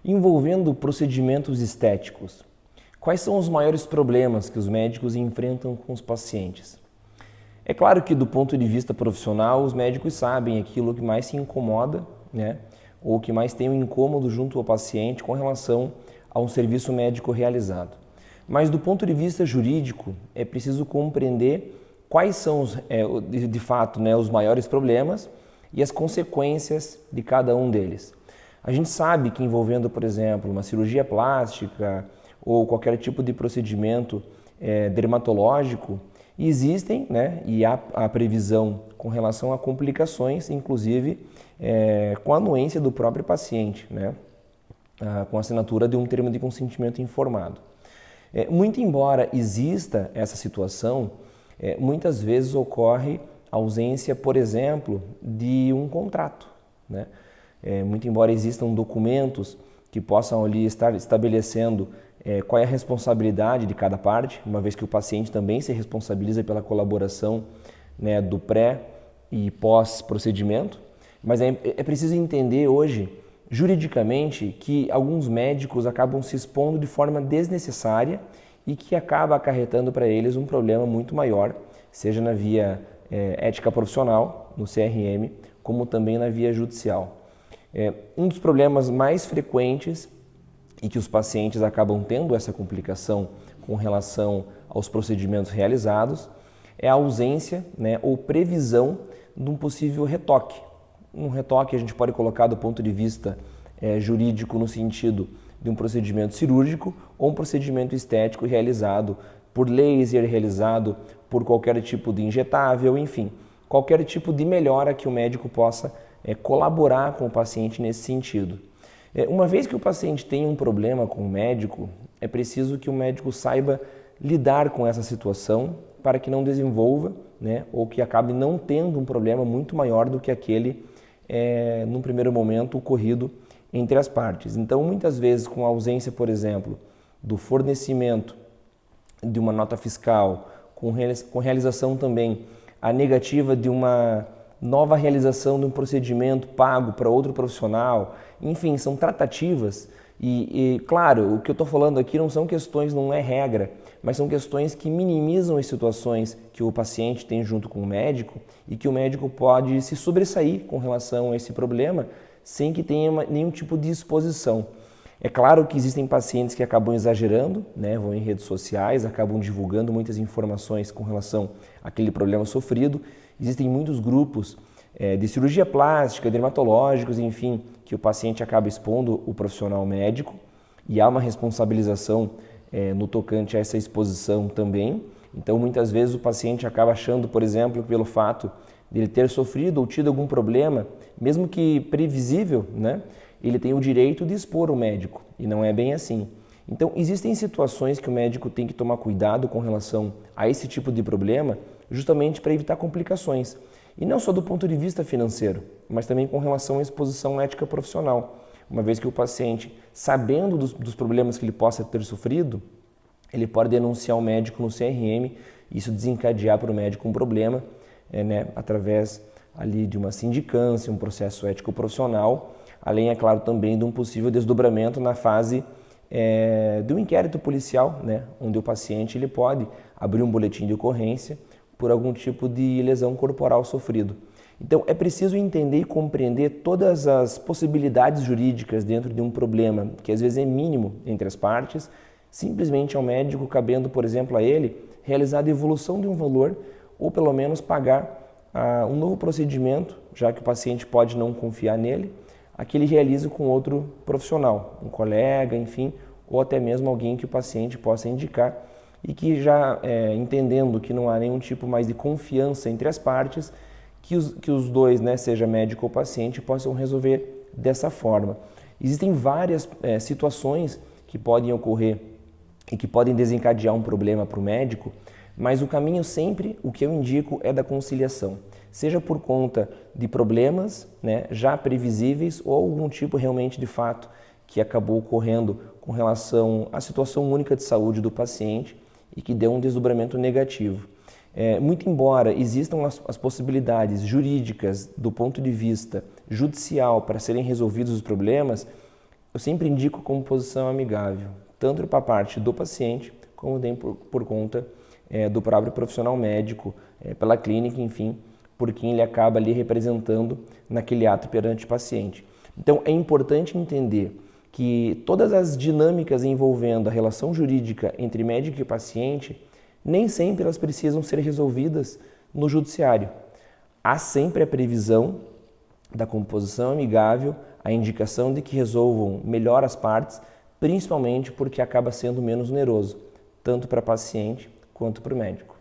envolvendo procedimentos estéticos. Quais são os maiores problemas que os médicos enfrentam com os pacientes? É claro que do ponto de vista profissional, os médicos sabem aquilo que mais se incomoda, né? Ou que mais tem um incômodo junto ao paciente com relação a um serviço médico realizado. Mas do ponto de vista jurídico, é preciso compreender quais são, de fato, né, os maiores problemas e as consequências de cada um deles. A gente sabe que envolvendo, por exemplo, uma cirurgia plástica ou qualquer tipo de procedimento dermatológico, existem, né, e há a previsão com relação a complicações, inclusive com a anuência do próprio paciente, né, com a assinatura de um termo de consentimento informado. Muito embora exista essa situação, muitas vezes ocorre a ausência, por exemplo, de um contrato, né? Muito embora existam documentos que possam ali estar estabelecendo qual é a responsabilidade de cada parte, uma vez que o paciente também se responsabiliza pela colaboração, né, do pré e pós-procedimento, mas é preciso entender hoje, juridicamente, que alguns médicos acabam se expondo de forma desnecessária e que acaba acarretando para eles um problema muito maior, seja na via ética profissional, no CRM, como também na via judicial. Um dos problemas mais frequentes e que os pacientes acabam tendo essa complicação com relação aos procedimentos realizados é a ausência, né, ou previsão de um possível retoque. Um retoque a gente pode colocar do ponto de vista jurídico no sentido de um procedimento cirúrgico ou um procedimento estético realizado por laser, realizado por qualquer tipo de injetável, enfim, qualquer tipo de melhora que o médico possa colaborar com o paciente nesse sentido. Uma vez que o paciente tem um problema com o médico, é preciso que o médico saiba lidar com essa situação para que não desenvolva, né, ou que acabe não tendo um problema muito maior do que aquele, num primeiro momento, ocorrido entre as partes. Então, muitas vezes, com a ausência, por exemplo, do fornecimento de uma nota fiscal, com realização também a negativa de uma nova realização de um procedimento pago para outro profissional, enfim, são tratativas claro, o que eu estou falando aqui não são questões, não é regra, mas são questões que minimizam as situações que o paciente tem junto com o médico e que o médico pode se sobressair com relação a esse problema sem que tenha nenhum tipo de exposição. É claro que existem pacientes que acabam exagerando, né, vão em redes sociais, acabam divulgando muitas informações com relação àquele problema sofrido. Existem muitos grupos de cirurgia plástica, dermatológicos, enfim, que o paciente acaba expondo o profissional médico e há uma responsabilização no tocante a essa exposição também. Então, muitas vezes o paciente acaba achando, por exemplo, pelo fato de ele ter sofrido ou tido algum problema, mesmo que previsível, né, ele tem o direito de expor o médico, e não é bem assim. Então, existem situações que o médico tem que tomar cuidado com relação a esse tipo de problema, justamente para evitar complicações. E não só do ponto de vista financeiro, mas também com relação à exposição ética profissional. Uma vez que o paciente, sabendo dos problemas que ele possa ter sofrido, ele pode denunciar o médico no CRM, e isso desencadear para o médico um problema, né, através ali de uma sindicância, um processo ético profissional, além, é claro, também de um possível desdobramento na fase do inquérito policial, né, onde o paciente ele pode abrir um boletim de ocorrência por algum tipo de lesão corporal sofrido. Então, é preciso entender e compreender todas as possibilidades jurídicas dentro de um problema que às vezes é mínimo entre as partes, simplesmente ao médico cabendo, por exemplo, a ele realizar a devolução de um valor ou pelo menos pagar um novo procedimento, já que o paciente pode não confiar nele, a que ele realize com outro profissional, um colega, enfim, ou até mesmo alguém que o paciente possa indicar e que já entendendo que não há nenhum tipo mais de confiança entre as partes, que os dois, né, seja médico ou paciente, possam resolver dessa forma. Existem várias situações que podem ocorrer e que podem desencadear um problema para o médico, mas o caminho sempre, o que eu indico, é da conciliação. Seja por conta de problemas, né, já previsíveis ou algum tipo realmente de fato que acabou ocorrendo com relação à situação única de saúde do paciente e que deu um desdobramento negativo. Muito embora existam as possibilidades jurídicas do ponto de vista judicial para serem resolvidos os problemas, eu sempre indico como posição amigável, tanto para a parte do paciente, como também por conta do próprio profissional médico, pela clínica, enfim, por quem ele acaba ali representando naquele ato perante o paciente. Então, é importante entender que todas as dinâmicas envolvendo a relação jurídica entre médico e paciente, nem sempre elas precisam ser resolvidas no judiciário. Há sempre a previsão da composição amigável, a indicação de que resolvam melhor as partes, principalmente porque acaba sendo menos oneroso, tanto para o paciente quanto para o médico.